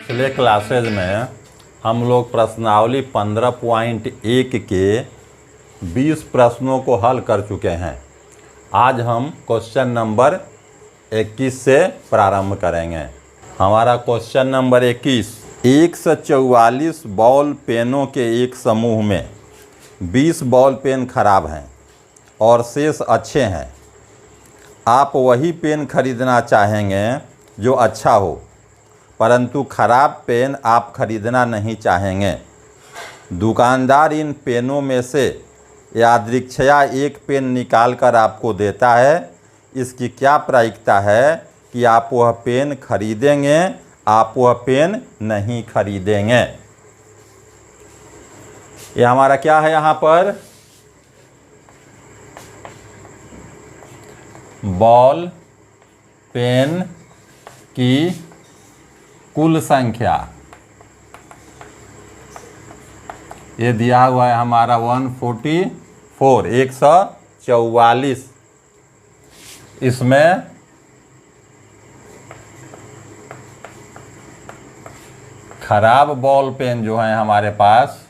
पिछले क्लासेज में हम लोग प्रश्नावली 15.1 के 20 प्रश्नों को हल कर चुके हैं। आज हम क्वेश्चन नंबर 21 से प्रारंभ करेंगे। हमारा क्वेश्चन नंबर 21, 144 बॉल पेनों के एक समूह में 20 बॉल पेन खराब हैं और शेष अच्छे हैं। आप वही पेन खरीदना चाहेंगे जो अच्छा हो, परंतु खराब पेन आप खरीदना नहीं चाहेंगे। दुकानदार इन पेनों में से यादृच्छया एक पेन निकाल कर आपको देता है। इसकी क्या प्रायिकता है कि आप वह पेन खरीदेंगे, आप वह पेन नहीं खरीदेंगे। ये हमारा क्या है यहाँ पर, बॉल पेन की कुल संख्या। ये दिया हुआ है हमारा 144, 144। इसमें खराब बॉल पेन जो है हमारे पास,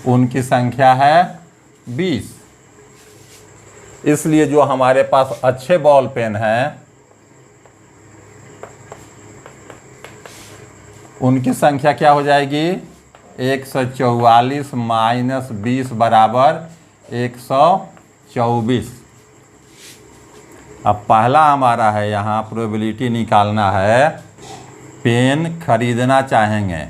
उनकी संख्या है 20। इसलिए जो हमारे पास अच्छे बॉल पेन हैं उनकी संख्या क्या हो जाएगी, 144 माइनस 20 बराबर 124। अब पहला हमारा है यहाँ प्रोबेबिलिटी निकालना है, पेन खरीदना चाहेंगे।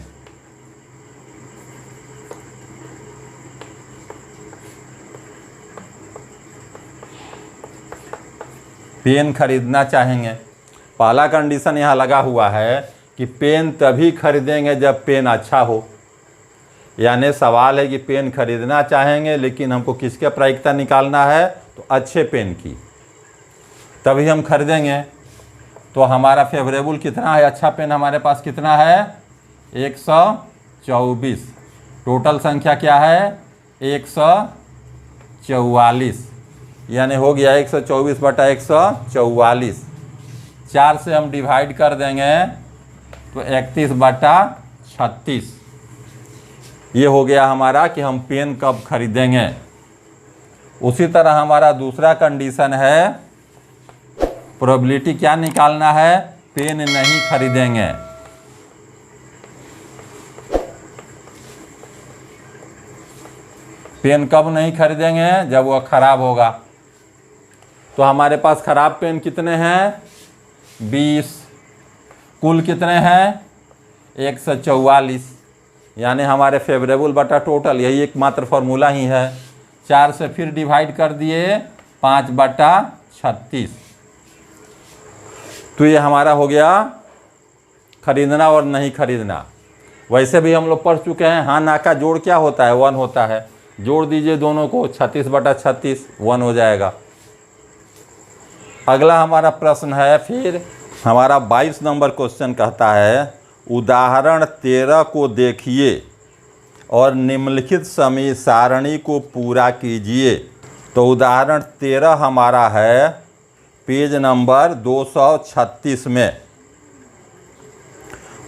पेन खरीदना चाहेंगे। पहला कंडीशन यहाँ लगा हुआ है कि पेन तभी खरीदेंगे जब पेन अच्छा हो। यानी सवाल है कि पेन खरीदना चाहेंगे, लेकिन हमको किसके प्रायिकता निकालना है, तो अच्छे पेन की, तभी हम खरीदेंगे। तो हमारा फेवरेबल कितना है, अच्छा पेन हमारे पास कितना है, 124। टोटल संख्या क्या है, 144। यानी हो गया 124 बटा 144। 4 से हम डिवाइड कर देंगे तो 31 बटा 36। ये हो गया हमारा कि हम पेन कब खरीदेंगे। उसी तरह हमारा दूसरा कंडीशन है, प्रोबेबिलिटी क्या निकालना है, पेन नहीं खरीदेंगे। पेन कब नहीं खरीदेंगे, जब वह खराब होगा। तो हमारे पास खराब पेन कितने हैं, 20। कुल कितने हैं, 144। यानी हमारे फेवरेबल बटा टोटल, यही एकमात्र फॉर्मूला ही है। 4 से फिर डिवाइड कर दिए, 5 बटा 36। तो ये हमारा हो गया खरीदना और नहीं खरीदना। वैसे भी हम लोग पढ़ चुके हैं, हाँ ना का जोड़ क्या होता है, 1 होता है। जोड़ दीजिए दोनों को, 36 बटा 36 1 हो जाएगा। अगला हमारा प्रश्न है, फिर हमारा 22 नंबर क्वेश्चन कहता है, उदाहरण 13 को देखिए और निम्नलिखित समय सारणी को पूरा कीजिए। तो उदाहरण 13 हमारा है पेज नंबर 236 में।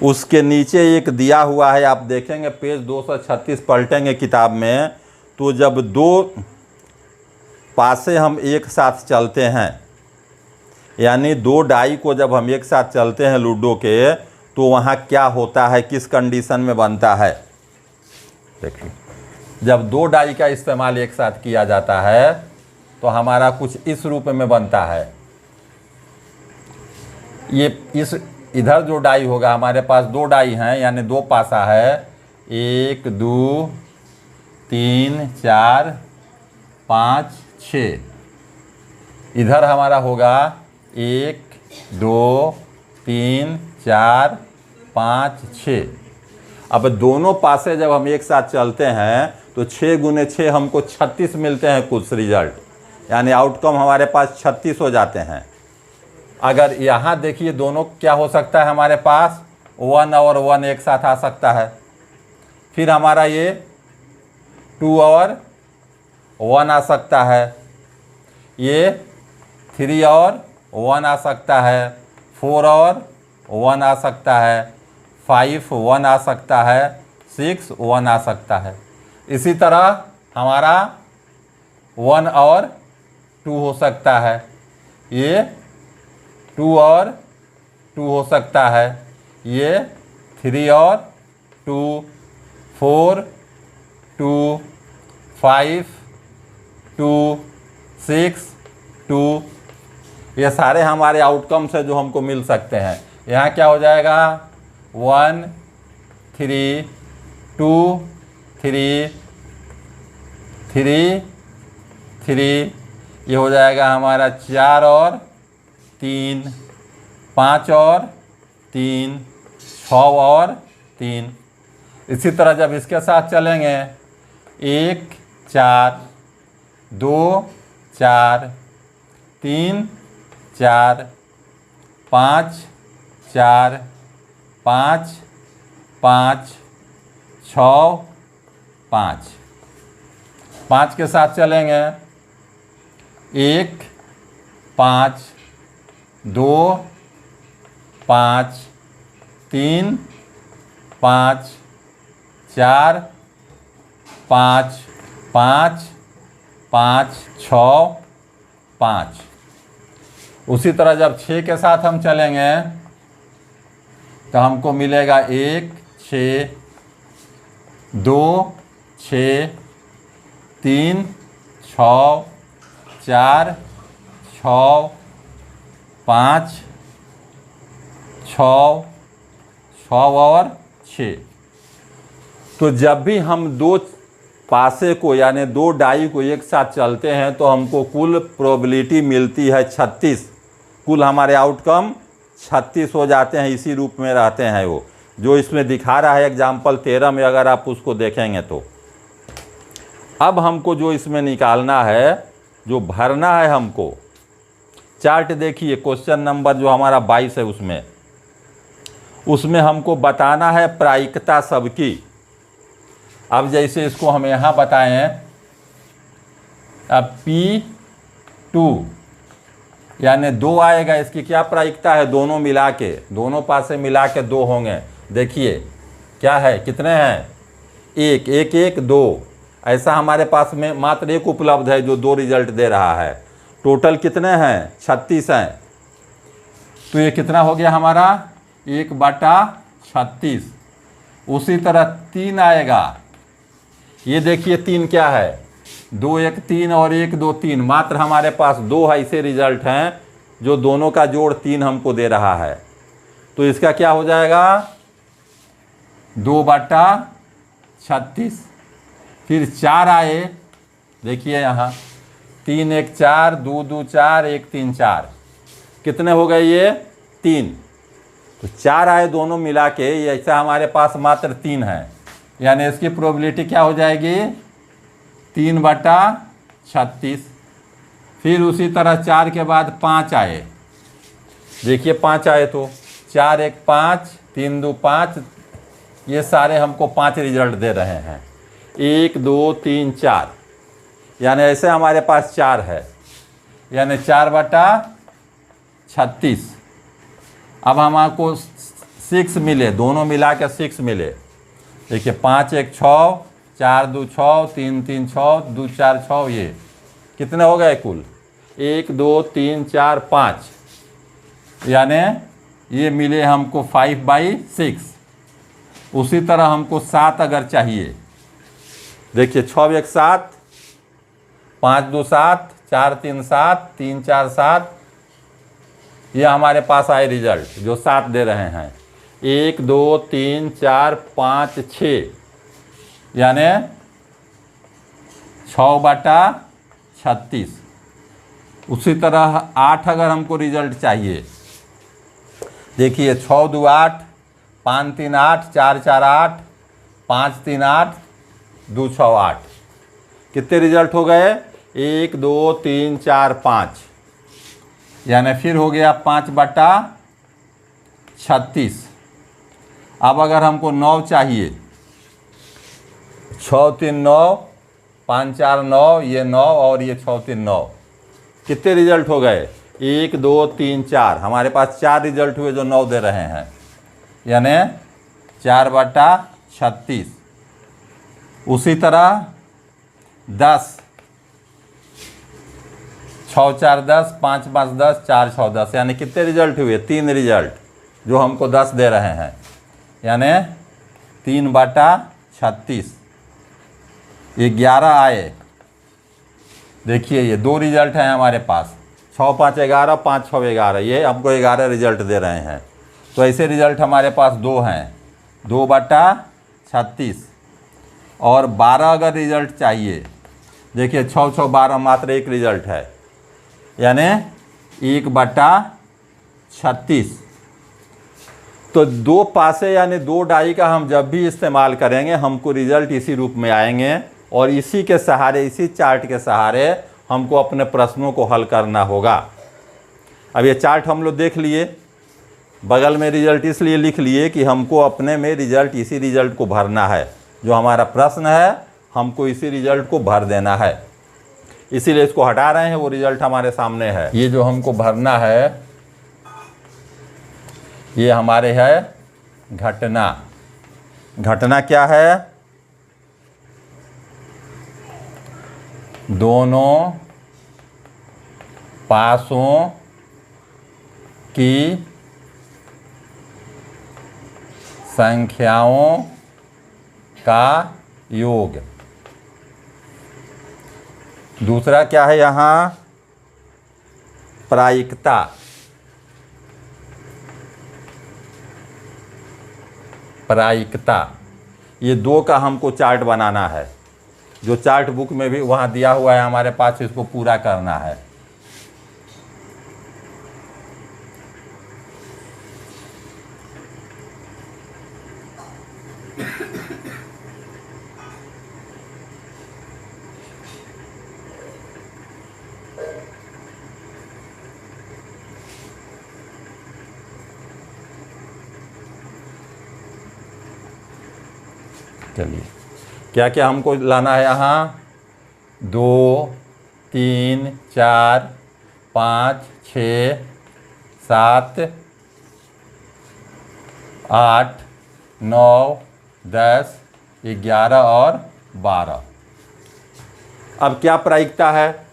उसके नीचे एक दिया हुआ है, आप देखेंगे पेज 236 पलटेंगे किताब में, तो जब दो पासे हम एक साथ चलते हैं, यानी 2 डाई को जब हम एक साथ चलते हैं लूडो के, तो वहाँ क्या होता है, किस कंडीशन में बनता है। देखिए, जब 2 डाई का इस्तेमाल एक साथ किया जाता है तो हमारा कुछ इस रूप में बनता है। ये इस इधर जो डाई होगा, हमारे पास 2 डाई हैं, यानी 2 पासा है, 1 2 3 4 5 6। इधर हमारा होगा 1 2 3 4 5 6। अब दोनों पासे जब हम एक साथ चलते हैं तो 6 गुने 6 हमको 36 मिलते हैं कुछ रिजल्ट, यानी आउटकम हमारे पास 36 हो जाते हैं। अगर यहाँ देखिए दोनों क्या हो सकता है, हमारे पास 1 और 1 एक साथ आ सकता है। फिर हमारा ये 2 और 1 आ सकता है, ये 3 और 1 आ सकता है, 4 और 1 आ सकता है, 5 1 आ सकता है, 6 1 आ सकता है। इसी तरह हमारा 1 और 2 हो सकता है, ये 2 और 2 हो सकता है, ये 3 और 2, 4 2, 5 2, 6 2। ये सारे हमारे आउटकम्स है जो हमको मिल सकते हैं। यहाँ क्या हो जाएगा 1 3 2 3 3 3, ये हो जाएगा हमारा 4 और 3, 5 और 3, 6 और 3। इसी तरह जब इसके साथ चलेंगे 1 4 2 4 3 4 5 4 5 5 6 5, 5 के साथ चलेंगे 1 5 2 5 3 5 4 5 5 5 6 5। उसी तरह जब 6 के साथ हम चलेंगे तो हमको मिलेगा 1 6 2 6 3 6 4 6 5 6 6 और 6। तो जब भी हम दो पासे को यानी दो डाई को एक साथ चलते हैं तो हमको कुल प्रोबेबिलिटी मिलती है 36। कुल हमारे आउटकम 36 हो जाते हैं, इसी रूप में रहते हैं वो जो इसमें दिखा रहा है एग्जाम्पल 13 में, अगर आप उसको देखेंगे तो। अब हमको जो इसमें निकालना है, जो भरना है हमको, चार्ट देखिए क्वेश्चन नंबर जो हमारा 22 है उसमें हमको बताना है प्रायिकता सबकी। अब जैसे इसको हम यहाँ बताएं, अब P2 यानी 2 आएगा, इसकी क्या प्रायिकता है, दोनों मिला के, दोनों पासे मिला के 2 होंगे। देखिए क्या है, कितने हैं, 1 1 1 2। ऐसा हमारे पास में मात्र एक उपलब्ध है जो 2 रिजल्ट दे रहा है। टोटल कितने हैं, 36 हैं। तो ये कितना हो गया हमारा 1/36। उसी तरह 3 आएगा, ये देखिए 3 क्या है, 2 1 3 और 1 2 3। मात्र हमारे पास 2 ऐसे रिजल्ट हैं जो दोनों का जोड़ 3 हमको दे रहा है। तो इसका क्या हो जाएगा 2/36। फिर 4 आए, देखिए यहाँ 3 1 4 2 2 4 1 3 4, कितने हो गए ये 3। तो 4 आए दोनों मिला के, ये ऐसा हमारे पास मात्र 3 है, यानी इसकी प्रोबेबिलिटी क्या हो जाएगी 3/36। फिर उसी तरह 4 के बाद 5 आए, देखिए 5 आए तो 4 1 5 3 2 5, ये सारे हमको 5 रिजल्ट दे रहे हैं, 1 2 3 4, यानी ऐसे हमारे पास 4 है, यानी 4/36। अब हमको 6 मिले, दोनों मिला के 6 मिले। देखिए 5 1 6 4 2 6 3 3 6 2 4 6, ये कितने हो गए कुल 1 2 3 4 5, यानी ये मिले हमको 5/6। उसी तरह हमको 7 अगर चाहिए, देखिए 6 1 7 5 2 7 4 3 7 3 4 7, ये हमारे पास आए रिजल्ट जो 7 दे रहे हैं, 1 2 3 4 5 6, यानी 6/36। उसी तरह 8 अगर हमको रिजल्ट चाहिए, देखिए 6 2 8 5 3 8 4 4 8 5 3 8 2 6 8, कितने रिजल्ट हो गए 1 2 3 4 5, यानी फिर हो गया 5/36। अब अगर हमको 9 चाहिए, 6 3 9 5 4 9, ये 9 और ये 6 3 9, कितने रिजल्ट हो गए 1 2 3 4, हमारे पास 4 रिजल्ट हुए जो 9 दे रहे हैं, यानी 4/36। उसी तरह 10, 6 4 10, 5 5 10, 4 6 10, यानी कितने रिजल्ट हुए? 3 रिजल्ट जो हमको 10 दे रहे हैं, यानी 3/36। 11 आए, देखिए ये 2 रिजल्ट हैं हमारे पास, 6 5 11, 5 6 11, ये हमको 11 रिजल्ट दे रहे हैं। तो ऐसे रिजल्ट हमारे पास 2 हैं, 2/36। और 12 अगर रिजल्ट चाहिए, देखिए 6 6 12, मात्र 1 रिजल्ट है, यानी 1/36। तो 2 पासे यानी 2 डाई का हम जब भी इस्तेमाल करेंगे हमको रिजल्ट इसी रूप में आएंगे, और इसी के सहारे, इसी चार्ट के सहारे हमको अपने प्रश्नों को हल करना होगा। अब ये चार्ट हम लोग देख लिए, बगल में रिजल्ट इसलिए लिख लिए कि हमको अपने में रिजल्ट, इसी रिजल्ट को भरना है। जो हमारा प्रश्न है हमको इसी रिजल्ट को भर देना है, इसीलिए इसको हटा रहे हैं, वो रिजल्ट हमारे सामने है। ये जो हमको भरना है ये हमारे है घटना। घटना क्या है? दोनों पासों की संख्याओं का योग। दूसरा क्या है यहाँ? प्रायिकता। प्रायिकता, ये 2 का हमको चार्ट बनाना है, जो चार्ट बुक में भी वहाँ दिया हुआ है हमारे पास, इसको पूरा करना है। चलिए, क्या क्या हमको लाना है यहाँ? 2 3 4 5 6 7 8 9 10 11 और 12। अब क्या प्रायिकता है?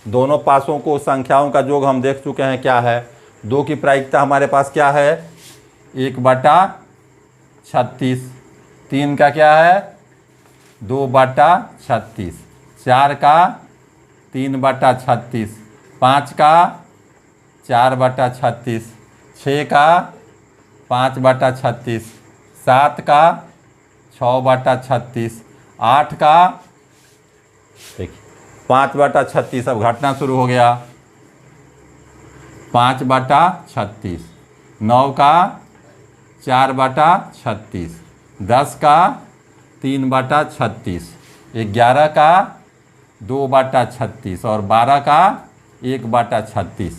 दोनों पासों को संख्याओं का योग हम देख चुके हैं क्या है। 2 की प्रायिकता हमारे पास क्या है? 1/36। 3 का क्या है? 2/36। 4 का 3/36। 5 का 4/36। 6 का 5/36। 7 का 6/36। 8 का देखिए 5/36। अब घटना शुरू हो गया। 5/36। 9 का 4/36। 10 का 3/36। 11 का 2/36 और 12 का 1/36।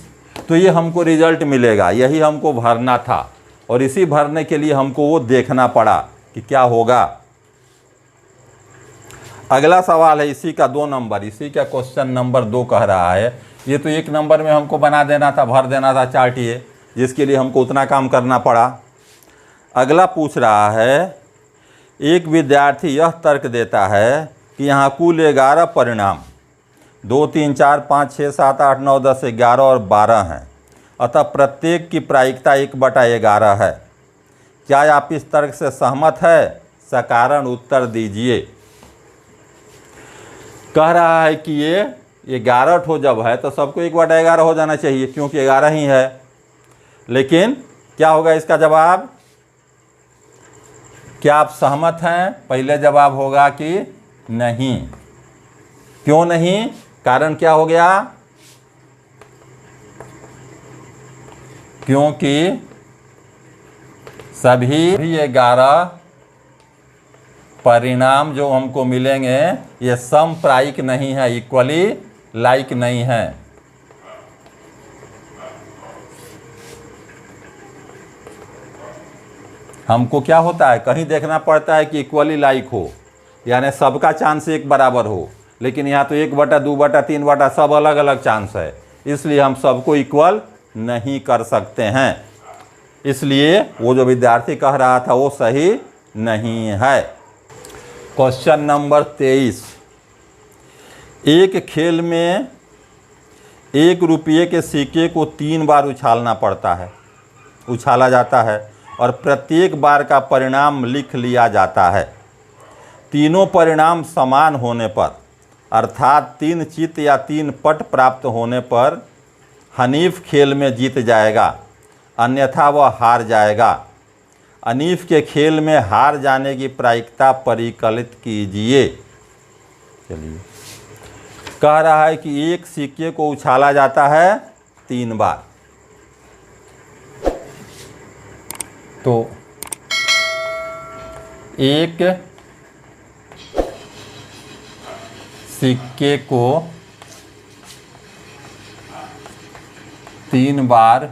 तो ये हमको रिजल्ट मिलेगा, यही हमको भरना था, और इसी भरने के लिए हमको वो देखना पड़ा कि क्या होगा। अगला सवाल है इसी का 2 नंबर, इसी का क्वेश्चन नंबर 2 कह रहा है। ये तो 1 नंबर में हमको बना देना था, भर देना था चार्ट, ये जिसके लिए हमको उतना काम करना पड़ा। अगला पूछ रहा है, एक विद्यार्थी यह तर्क देता है कि यहाँ कुल 11 परिणाम 2 3 4 5 6 7 8 9 10 11 और 12 हैं, अतः प्रत्येक की प्रायिकता 1/11 है। क्या आप इस तर्क से सहमत है? सकारण उत्तर दीजिए। कह रहा है कि ये 11 ठो जब है तो सबको 1/11 हो जाना चाहिए, क्योंकि 11 ही है। लेकिन क्या होगा इसका जवाब? क्या आप सहमत हैं? पहले जवाब होगा कि नहीं। क्यों नहीं? कारण क्या हो गया? क्योंकि सभी 11 परिणाम जो हमको मिलेंगे ये समप्रायिक नहीं है, इक्वली लाइक नहीं है। हमको क्या होता है, कहीं देखना पड़ता है कि इक्वली लाइक हो, यानी सबका चांस एक बराबर हो, लेकिन यहाँ तो 1/2/3 सब अलग अलग चांस है। इसलिए हम सबको इक्वल नहीं कर सकते हैं। इसलिए वो जो विद्यार्थी कह रहा था वो सही नहीं है। क्वेश्चन नंबर 23, एक खेल में 1 रुपये के सिक्के को 3 बार उछाला जाता है और प्रत्येक बार का परिणाम लिख लिया जाता है। तीनों परिणाम समान होने पर अर्थात 3 चित या 3 पट प्राप्त होने पर हनीफ खेल में जीत जाएगा, अन्यथा वह हार जाएगा। हनीफ के खेल में हार जाने की प्रायिकता परिकलित कीजिए। चलिए, कह रहा है कि एक सिक्के को उछाला जाता है 3 बार। तो एक सिक्के को 3 बार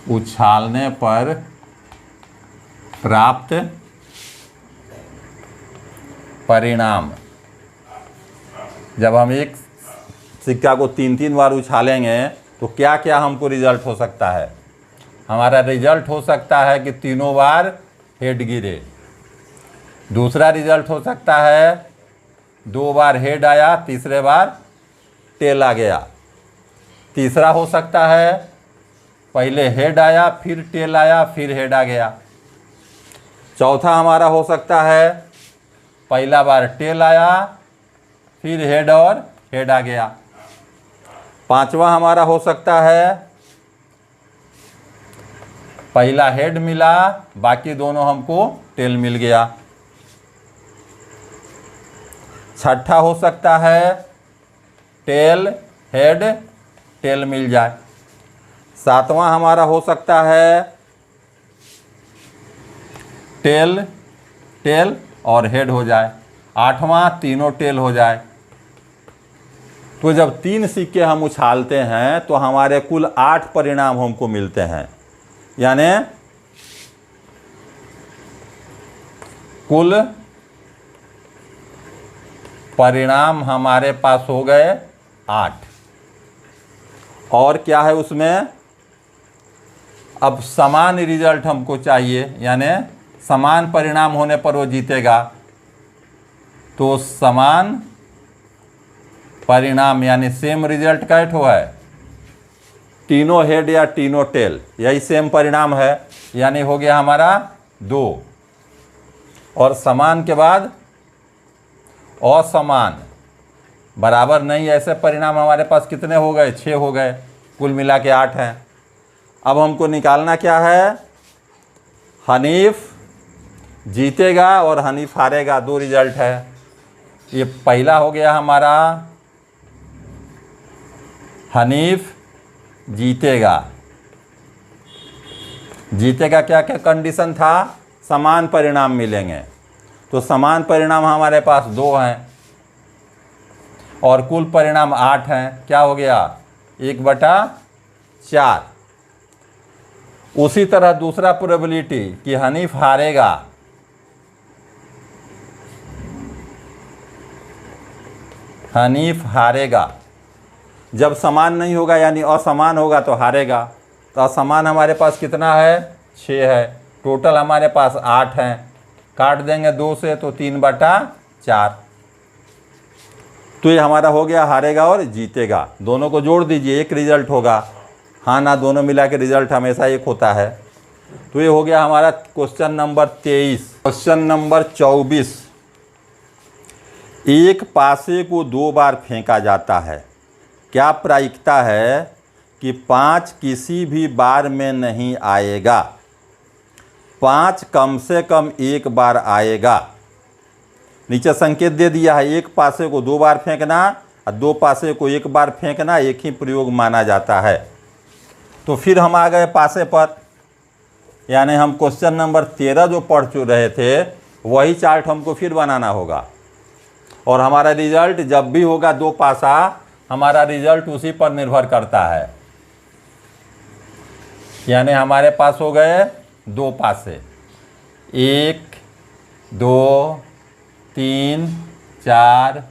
उछालने पर प्राप्त परिणाम। जब हम एक सिक्का को 3 बार उछालेंगे तो क्या क्या हमको रिजल्ट हो सकता है? हमारा रिजल्ट हो सकता है कि तीनों बार हेड गिरे। दूसरा रिजल्ट हो सकता है 2 बार हेड आया, तीसरे बार टेल आ गया। तीसरा हो सकता है पहले हेड आया, फिर टेल आया, फिर हेड आ गया। चौथा हमारा हो सकता है पहला बार टेल आया, फिर हेड और हेड आ गया। पांचवा हमारा हो सकता है पहला हेड मिला, बाकी दोनों हमको टेल मिल गया। छठा हो सकता है टेल हेड टेल मिल जाए। सातवां हमारा हो सकता है टेल टेल और हेड हो जाए। आठवां तीनों टेल हो जाए। तो जब 3 सिक्के हम उछालते हैं तो हमारे कुल 8 परिणाम हमको मिलते हैं, यानी कुल परिणाम हमारे पास हो गए 8। और क्या है उसमें? अब समान रिजल्ट हमको चाहिए, यानी समान परिणाम होने पर वो जीतेगा। तो समान परिणाम यानी सेम रिजल्ट का ठो है, तीनों हेड या तीनों टेल, यही सेम परिणाम है, यानी हो गया हमारा 2। और समान के बाद असमान बराबर नहीं, ऐसे परिणाम हमारे पास कितने हो गए? 6 हो गए, कुल मिला के 8 हैं। अब हमको निकालना क्या है? हनीफ जीतेगा और हनीफ हारेगा, 2 रिजल्ट है। ये पहला हो गया हमारा हनीफ जीतेगा। जीतेगा क्या क्या कंडीशन था? समान परिणाम मिलेंगे। तो समान परिणाम हमारे पास 2 हैं और कुल परिणाम 8 हैं। क्या हो गया? 1/4। उसी तरह दूसरा प्रोबेबिलिटी कि हनीफ हारेगा, हनीफ हारेगा। जब समान नहीं होगा यानी असमान होगा तो हारेगा। तो असमान हमारे पास कितना है? 6 है। टोटल हमारे पास 8 हैं। काट देंगे 2 से तो 3/4। तो ये हमारा हो गया हारेगा और जीतेगा। दोनों को जोड़ दीजिए, एक रिजल्ट होगा। हाँ ना, दोनों मिला के रिजल्ट हमेशा एक होता है। तो ये हो गया हमारा क्वेश्चन नंबर 23। क्वेश्चन नंबर 24, एक पासे को 2 बार फेंका जाता है। क्या प्रायिकता है कि 5 किसी भी बार में नहीं आएगा? 5 कम से कम 1 बार आएगा। नीचे संकेत दे दिया है, एक पासे को 2 बार फेंकना और 2 पासे को 1 बार फेंकना एक ही प्रयोग माना जाता है। तो फिर हम आ गए पासे पर, यानी हम क्वेश्चन नंबर 13 जो पढ़ रहे थे वही चार्ट हमको फिर बनाना होगा। और हमारा रिजल्ट जब भी होगा 2 पासा, हमारा रिजल्ट उसी पर निर्भर करता है। यानी हमारे पास हो गए 2 पासे, 1 2 3 4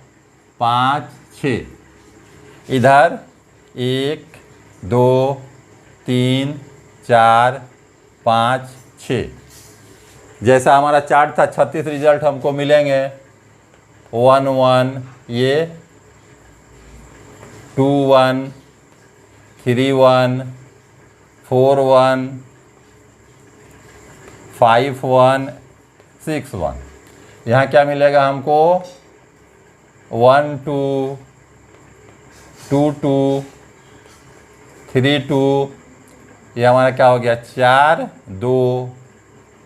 5 6, इधर 1 2 3 4 5 6। जैसा हमारा चार्ट था 36 रिजल्ट हमको मिलेंगे। 1 1 ये, 2 1 3 1 4 1 5 1 6 1। यहाँ क्या मिलेगा हमको? 1 2 2 2 3 2। ये हमारा क्या हो गया? 4 2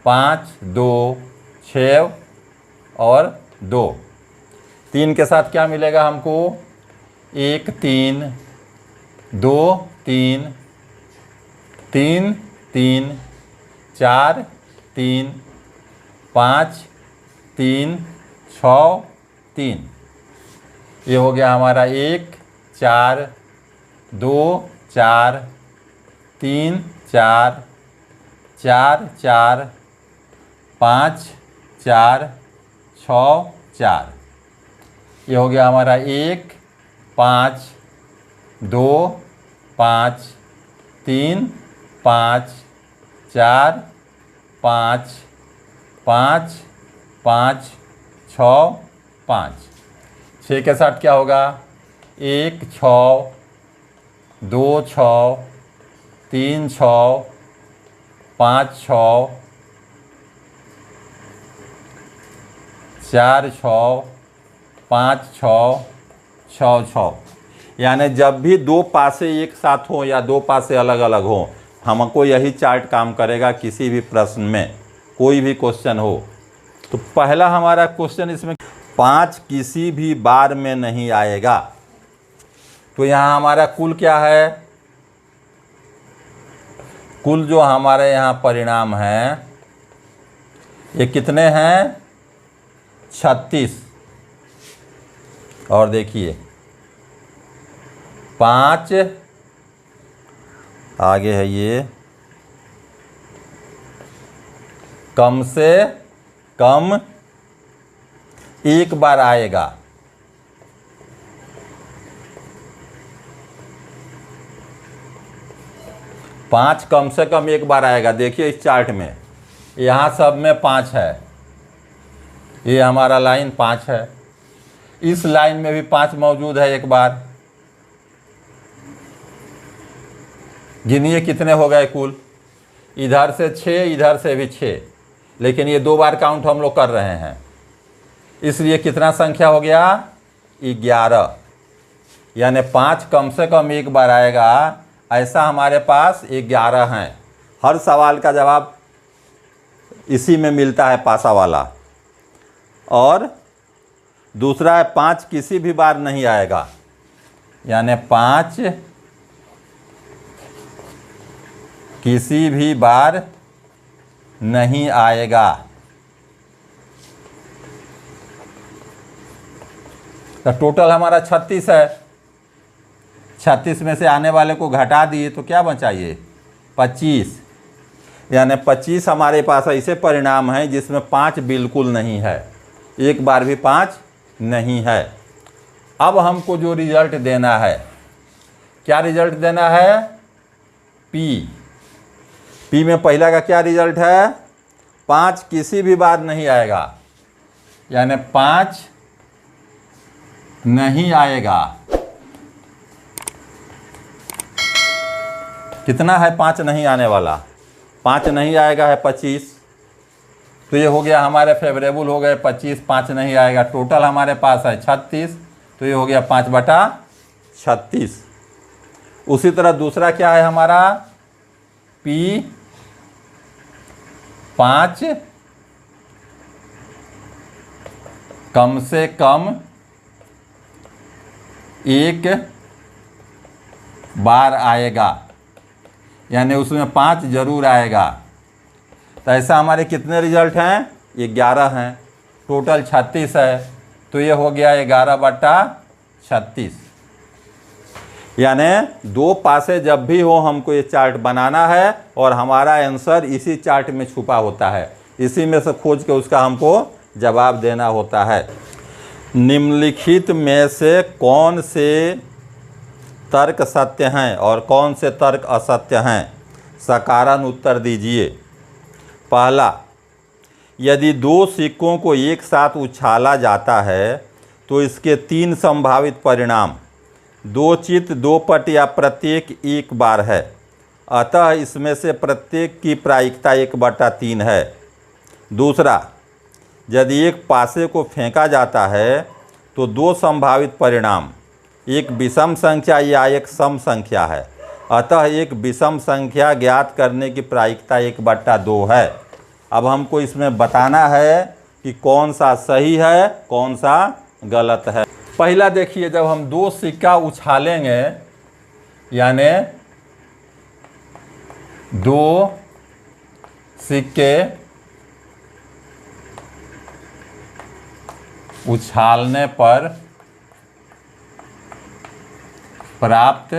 5 2 6 और 2। 3 के साथ क्या मिलेगा हमको? 1 3 2 3 3 3 4 3 5 3 6 3। ये हो गया हमारा 1 4 2 4 3 4 4 4 5 4 6 4। ये हो गया हमारा 1 5 2 5 3 5 4 5 5 5 6 5। 6 के साथ क्या होगा? 1 6 2 6 3 6 5 6 4 6 5 6 6 6। यानी जब भी दो पासे एक साथ हो या दो पासे अलग अलग हो, हमको यही चार्ट काम करेगा किसी भी प्रश्न में, कोई भी क्वेश्चन हो। तो पहला हमारा क्वेश्चन इसमें 5 किसी भी बार में नहीं आएगा। तो यहाँ हमारा कुल क्या है? कुल जो हमारे यहाँ परिणाम हैं ये कितने हैं? 36। और देखिए 5 आगे है, ये कम से कम एक बार आएगा। पाँच कम से कम एक बार आएगा। देखिए इस चार्ट में यहाँ सब में 5 है, ये हमारा लाइन 5 है, इस लाइन में भी 5 मौजूद है एक बार। गिनिए कितने हो गए कुल? इधर से 6, इधर से भी 6, लेकिन ये 2 बार काउंट हम लोग कर रहे हैं, इसलिए कितना संख्या हो गया? 11। यानी 5 कम से कम एक बार आएगा, ऐसा हमारे पास 11 हैं। हर सवाल का जवाब इसी में मिलता है, पासा वाला। और दूसरा है 5 किसी भी बार नहीं आएगा, यानी 5 किसी भी बार नहीं आएगा। तो टोटल हमारा 36 है। 36 में से आने वाले को घटा दिए तो क्या बचा? ये 25। यानी 25 हमारे पास ऐसे परिणाम हैं जिसमें 5 बिल्कुल नहीं है, एक बार भी 5 नहीं है। अब हमको जो रिजल्ट देना है, क्या रिजल्ट देना है? पी में पहला का क्या रिजल्ट है? 5 किसी भी बार नहीं आएगा, यानी 5 नहीं आएगा। कितना है 5 नहीं आने वाला? 5 नहीं आएगा है 25। तो ये हो गया हमारे फेवरेबल हो गए 25, 5 नहीं आएगा। टोटल हमारे पास है 36, तो ये हो गया 5/36। उसी तरह दूसरा क्या है हमारा? P 5 कम से कम एक बार आएगा, यानी उसमें 5 जरूर आएगा। तो ऐसा हमारे कितने रिजल्ट हैं? 11 हैं। टोटल 36 है, तो ये हो गया 11/36। यानी 2 पासे जब भी हो हमको ये चार्ट बनाना है, और हमारा आंसर इसी चार्ट में छुपा होता है, इसी में से खोज के उसका हमको जवाब देना होता है। निम्नलिखित में से कौन से तर्क सत्य हैं और कौन से तर्क असत्य हैं? सकारण उत्तर दीजिए। पहला, यदि दो सिक्कों को एक साथ उछाला जाता है तो इसके 3 संभावित परिणाम, 2 चित, 2 पट या प्रत्येक एक बार है। अतः इसमें से प्रत्येक की प्रायिकता 1/3 है। दूसरा, यदि एक पासे को फेंका जाता है तो 2 संभावित परिणाम, एक विषम संख्या या एक सम संख्या है। अतः एक विषम संख्या ज्ञात करने की प्रायिकता 1/2 है। अब हमको इसमें बताना है कि कौन सा सही है, कौन सा गलत है। पहला देखिए, जब हम 2 सिक्का उछालेंगे, यानी 2 सिक्के उछालने पर प्राप्त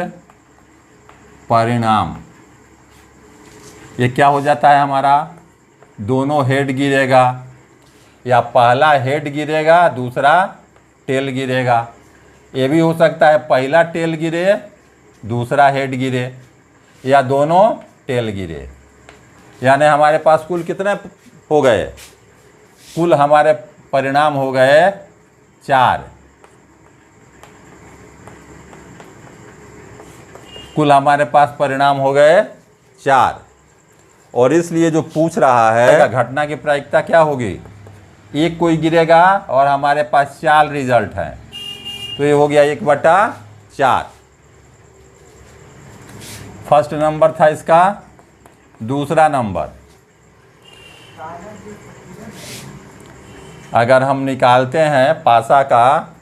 परिणाम, ये क्या हो जाता है हमारा? दोनों हेड गिरेगा, या पहला हेड गिरेगा, दूसरा टेल गिरेगा। ये भी हो सकता है पहला टेल गिरे, दूसरा हेड गिरे, या दोनों टेल गिरे। यानी हमारे पास कुल कितने हो गए? कुल हमारे परिणाम हो गए 4। कुल हमारे पास परिणाम हो गए 4। और इसलिए जो पूछ रहा है घटना की प्रायिकता क्या होगी? एक कोई गिरेगा और हमारे पास 4 रिजल्ट हैं, तो ये हो गया 1/4। फर्स्ट नंबर था इसका। दूसरा नंबर, अगर हम निकालते हैं पासा का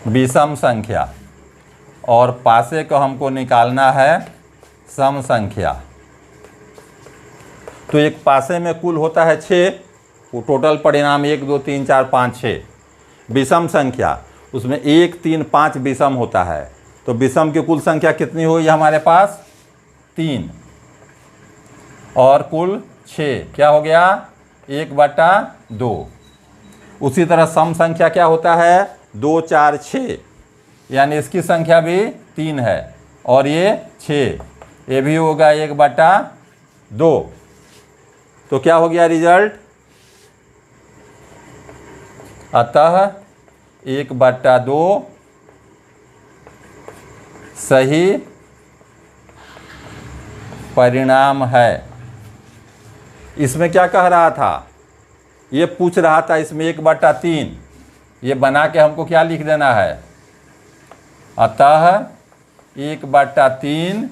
विषम संख्या और पासे को हमको निकालना है सम संख्या, तो एक पासे में कुल होता है 6, वो टोटल परिणाम 1 2 3 4 5 6। विषम संख्या उसमें 1 3 5 विषम होता है, तो विषम की कुल संख्या कितनी हुई हमारे पास? 3 और कुल 6, क्या हो गया? 1/2। उसी तरह सम संख्या क्या होता है? 2 4 6, यानी इसकी संख्या भी 3 है और ये 6, ये भी होगा 1/2। तो क्या हो गया रिजल्ट? अतः 1/2 सही परिणाम है। इसमें क्या कह रहा था? ये पूछ रहा था इसमें 1/3, ये बना के हमको क्या लिख देना है? अतः 1/3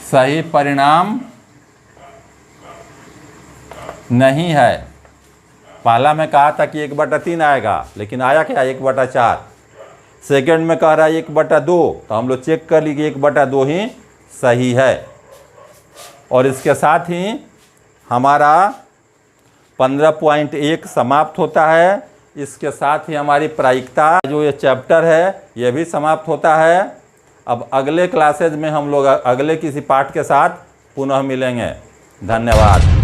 सही परिणाम नहीं है। पहला में कहा था कि 1/3 आएगा, लेकिन आया क्या? 1/4। सेकंड में कह रहा है 1/2, तो हम लोग चेक कर लीजिए 1/2 ही सही है। और इसके साथ ही हमारा 15.1 समाप्त होता है। इसके साथ ही हमारी प्रायिकता जो ये चैप्टर है ये भी समाप्त होता है। अब अगले क्लासेज में हम लोग अगले किसी पाठ के साथ पुनः मिलेंगे। धन्यवाद।